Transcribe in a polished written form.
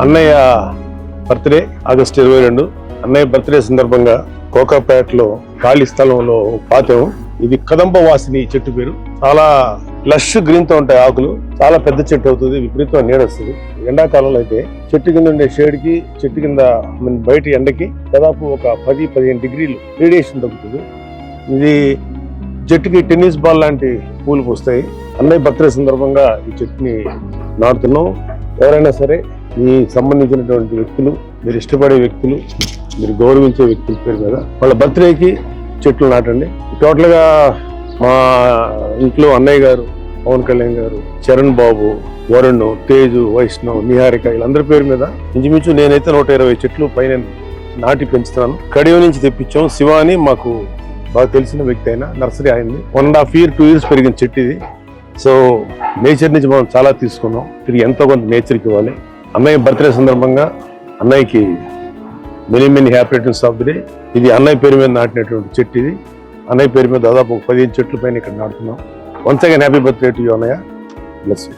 అన్నయ్య birthday August 22. అన్నయ్య birthday సందర్భంగా కోకాపేటలో ఖాళీ స్థలంలో పాతాము. ఇది కదంబ వాసిని చెట్టు పేరు. చాలా లష్ గ్రీన్ తో ఉంటాయి ఆకులు. చాలా పెద్ద చెట్టు అవుతుంది, విపరీతం నీడ వస్తుంది. ఎండాకాలంలో అయితే చెట్టు కింద ఉండే షేడ్ కి, చెట్టు కింద బయట ఎండకి దాదాపు ఒక 10-15 డిగ్రీలు రేడియేషన్ తగ్గుతుంది. ఇది చెట్టుకి టెన్నిస్ బాల్ లాంటి పూలు పూస్తాయి. అన్నయ్య బర్త్డే సందర్భంగా ఈ చెట్టుని నాటుతున్నాం. ఎవరైనా సరే ఈ సంబంధించినటువంటి వ్యక్తులు, మీరు ఇష్టపడే వ్యక్తులు, మీరు గౌరవించే వ్యక్తుల పేరు మీద వాళ్ళ బర్త్డేకి చెట్లు నాటండి. టోటల్ గా మా ఇంట్లో అన్నయ్య గారు, పవన్ కళ్యాణ్ గారు, చరణ్ బాబు, వరుణ్, తేజు, వైష్ణవ్, నిహారిక వీళ్ళందరి పేరు మీద ఇంచుమించు నేనైతే 120 చెట్లు పైన నాటి పెంచుతున్నాను. కడియం నుంచి తెప్పించాం. శివ అని మాకు బాగా తెలిసిన వ్యక్తి అయినా నర్సరీ అయింది. 1.5 year 2 years పెరిగిన చెట్టు ఇది. సో నేచర్ నుంచి మనం చాలా తీసుకున్నాం. తిరిగి ఎంతో కొంత నేచర్కి ఇవ్వాలి. అన్నయ్య బర్త్డే సందర్భంగా అన్నయ్యకి many happy returns of the day. ఇది అన్నయ్య పేరు మీద నాటినటువంటి చెట్టు. ఇది అన్నయ్య పేరు మీద దాదాపు 15 చెట్ల పైన ఇక్కడ నాటుతున్నాం. Once again happy birthday to you అన్నయ్య. Bless you.